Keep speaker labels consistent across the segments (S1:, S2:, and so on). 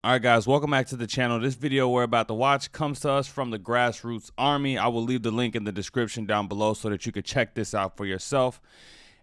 S1: All right, guys, welcome back to the channel. This video we're about to watch comes to us from the Grassroots Army. I will leave the link in the description down below so that you can check this out for yourself.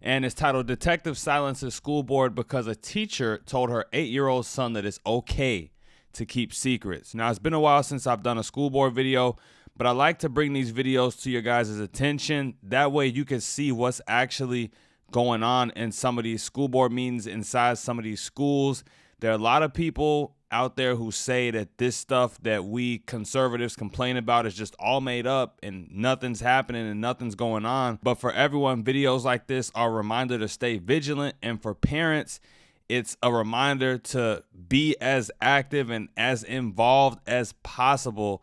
S1: And it's titled, Detective Silences School Board Because a Teacher Told Her 8-year-old Son That It's Okay to Keep Secrets. Now, it's been a while since I've done a school board video, but I like to bring these videos to your guys' attention. That way you can see what's actually going on in some of these school board meetings inside some of these schools. There are a lot of people out there who say that this stuff that we conservatives complain about is just all made up and nothing's happening and nothing's going on. But for everyone, videos like this are a reminder to stay vigilant. And for parents, it's a reminder to be as active and as involved as possible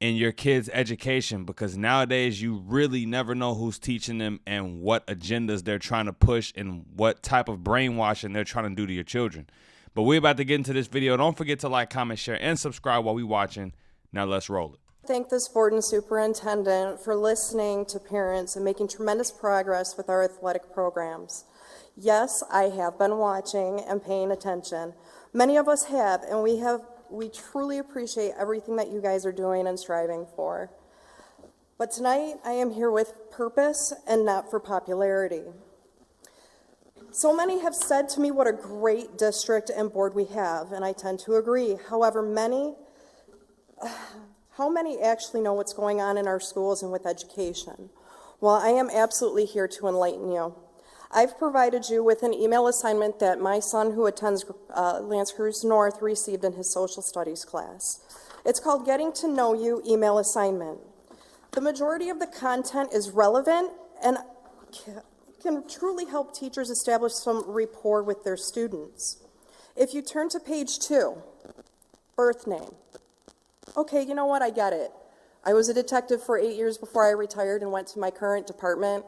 S1: in your kids' education, because nowadays you really never know who's teaching them and what agendas they're trying to push and what type of brainwashing they're trying to do to your children. But we're about to get into this video. Don't forget to like, comment, share, and subscribe while we're watching. Now let's roll it.
S2: Thank this board and superintendent for listening to parents and making tremendous progress with our athletic programs. Yes, I have been watching and paying attention. Many of us have, and we truly appreciate everything that you guys are doing and striving for. But tonight, I am here with purpose and not for popularity. So many have said to me what a great district and board we have, and I tend to agree. However, how many actually know what's going on in our schools and with education? Well, I am absolutely here to enlighten you. I've provided you with an email assignment that my son, who attends L'Anse Creuse North, received in his social studies class. It's called Getting to Know You Email Assignment. The majority of the content is relevant and can truly help teachers establish some rapport with their students. If you turn to page 2, birth name. Okay, you know what, I get it. I was a detective for 8 years before I retired and went to my current department,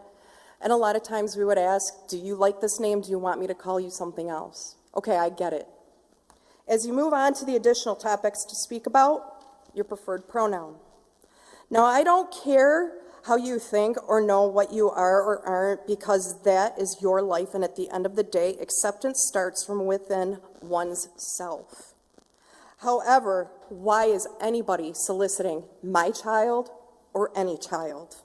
S2: and a lot of times we would ask, do you like this name? Do you want me to call you something else? Okay, I get it. As you move on to the additional topics to speak about, your preferred pronoun. Now, I don't care how you think or know what you are or aren't, because that is your life, and at the end of the day, acceptance starts from within one's self. However, why is anybody soliciting my child or any child?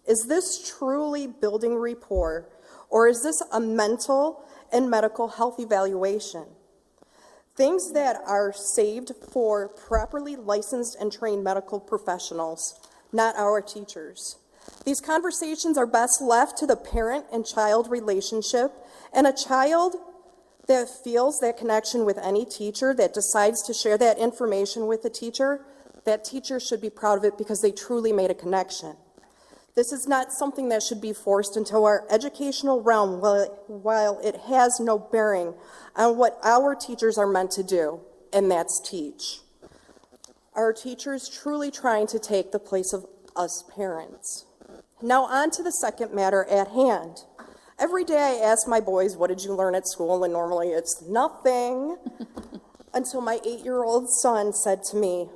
S2: Is this truly building rapport, or is this a mental and medical health evaluation? Things that are saved for properly licensed and trained medical professionals, not our teachers. These conversations are best left to the parent and child relationship, and a child that feels that connection with any teacher, that decides to share that information with the teacher, that teacher should be proud of it because they truly made a connection. This is not something that should be forced into our educational realm while it has no bearing on what our teachers are meant to do, and that's teach. Our teachers truly trying to take the place of us parents. Now on to the second matter at hand. Every day I ask my boys, what did you learn at school? And normally it's nothing. Until my 8-year-old son said to me,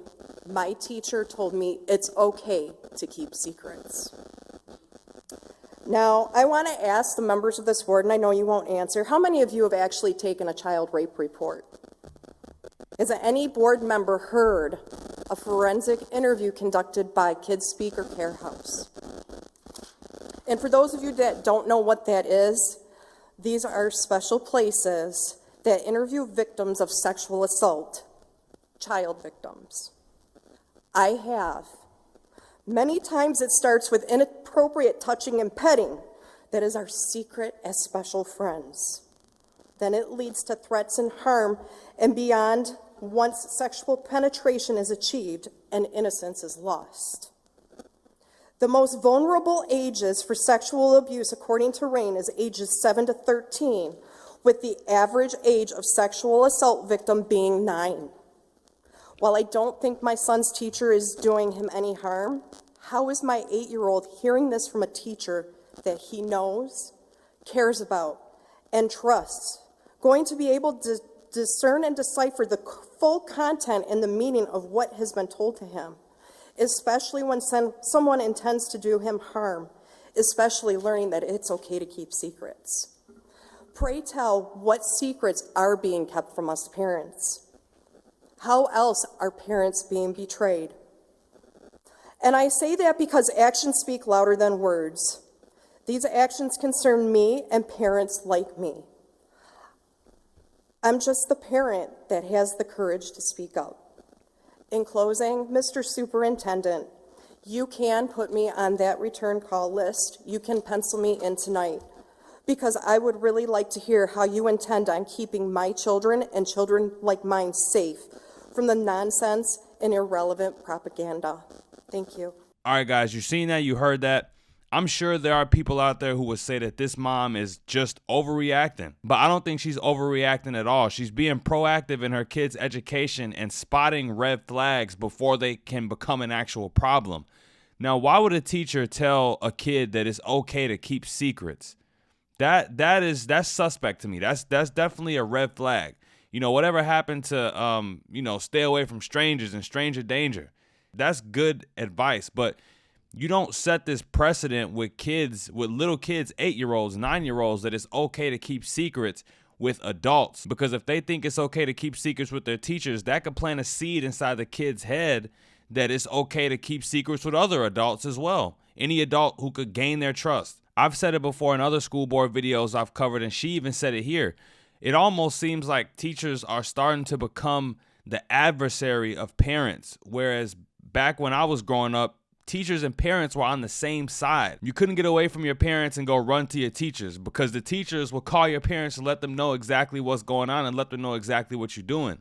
S2: my teacher told me it's okay to keep secrets. Now, I want to ask the members of this board, and I know you won't answer, how many of you have actually taken a child rape report? Has any board member heard a forensic interview conducted by Kids Speak or Care House? And for those of you that don't know what that is, these are special places that interview victims of sexual assault, child victims. I have. Many times it starts with inappropriate touching and petting. That is our secret as special friends. Then it leads to threats and harm and beyond once sexual penetration is achieved and innocence is lost. The most vulnerable ages for sexual abuse, according to RAINN, is ages 7 to 13, with the average age of sexual assault victim being 9. While I don't think my son's teacher is doing him any harm, how is my 8-year-old hearing this from a teacher that he knows, cares about, and trusts, going to be able to discern and decipher the full content and the meaning of what has been told to him, especially when someone intends to do him harm, especially learning that it's okay to keep secrets? Pray tell, what secrets are being kept from us parents? How else are parents being betrayed? And I say that because actions speak louder than words. These actions concern me and parents like me. I'm just the parent that has the courage to speak up. In closing, Mr. Superintendent, you can put me on that return call list. You can pencil me in tonight, because I would really like to hear how you intend on keeping my children and children like mine safe from the nonsense and irrelevant propaganda. Thank you.
S1: All right, guys, you've seen that, you heard that. I'm sure there are people out there who would say that this mom is just overreacting, but I don't think she's overreacting at all. She's being proactive in her kids' education and spotting red flags before they can become an actual problem. Now, why would a teacher tell a kid that it's okay to keep secrets? That's suspect to me. That's definitely a red flag. You know, whatever happened to stay away from strangers and stranger danger. That's good advice, but you don't set this precedent with kids, with little kids, 8-year-olds, 9-year-olds, that it's okay to keep secrets with adults. Because if they think it's okay to keep secrets with their teachers, that could plant a seed inside the kid's head that it's okay to keep secrets with other adults as well. Any adult who could gain their trust. I've said it before in other school board videos I've covered, and she even said it here. It almost seems like teachers are starting to become the adversary of parents, whereas back when I was growing up, teachers and parents were on the same side. You couldn't get away from your parents and go run to your teachers, because the teachers will call your parents and let them know exactly what's going on and let them know exactly what you're doing.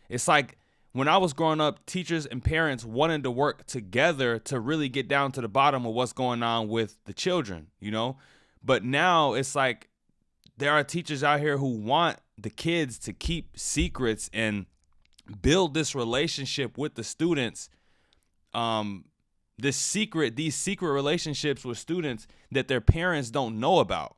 S1: It's like when I was growing up, teachers and parents wanted to work together to really get down to the bottom of what's going on with the children, you know? But now it's like there are teachers out here who want the kids to keep secrets and build this relationship with the students, these secret relationships with students that their parents don't know about.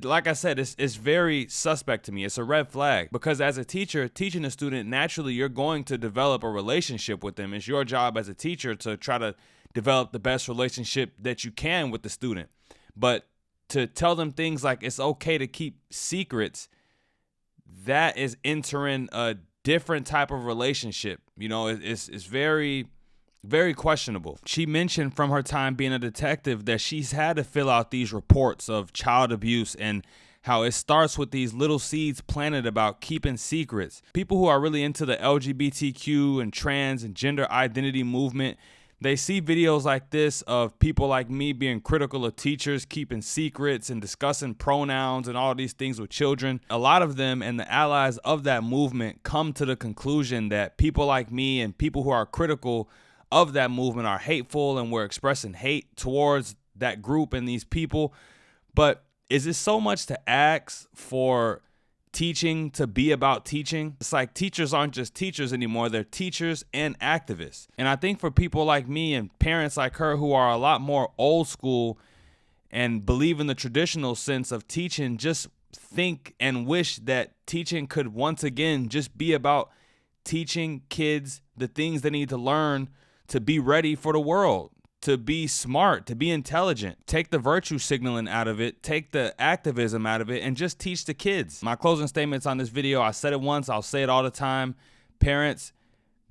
S1: Like I said, it's very suspect to me. It's a red flag, because as a teacher teaching a student, naturally you're going to develop a relationship with them. It's your job as a teacher to try to develop the best relationship that you can with the student. But to tell them things like it's okay to keep secrets, that is entering a different type of relationship. You know, it's very, very questionable. She mentioned from her time being a detective that she's had to fill out these reports of child abuse, and how it starts with these little seeds planted about keeping secrets. People who are really into the LGBTQ and trans and gender identity movement, they see videos like this of people like me being critical of teachers keeping secrets and discussing pronouns and all these things with children. A lot of them and the allies of that movement come to the conclusion that people like me and people who are critical of that movement are hateful, and we're expressing hate towards that group and these people. But is it so much to ask for teaching to be about teaching? It's like teachers aren't just teachers anymore. They're teachers and activists. And I think for people like me and parents like her who are a lot more old school and believe in the traditional sense of teaching, just think and wish that teaching could once again just be about teaching kids the things they need to learn to be ready for the world, to be smart, to be intelligent. Take the virtue signaling out of it, take the activism out of it, and just teach the kids. My closing statements on this video, I said it once, I'll say it all the time. Parents,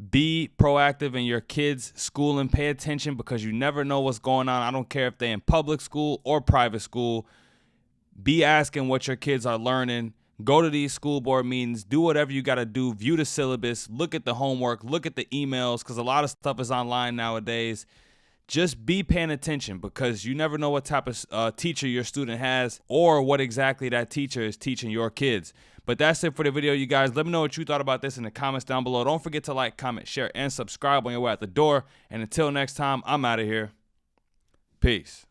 S1: be proactive in your kids' school and pay attention, because you never know what's going on. I don't care if they're in public school or private school. Be asking what your kids are learning. Go to these school board meetings, do whatever you got to do, view the syllabus, look at the homework, look at the emails, because a lot of stuff is online nowadays. Just be paying attention, because you never know what type of teacher your student has or what exactly that teacher is teaching your kids. But that's it for the video, you guys. Let me know what you thought about this in the comments down below. Don't forget to like, comment, share, and subscribe on your way out the door. And until next time, I'm out of here. Peace.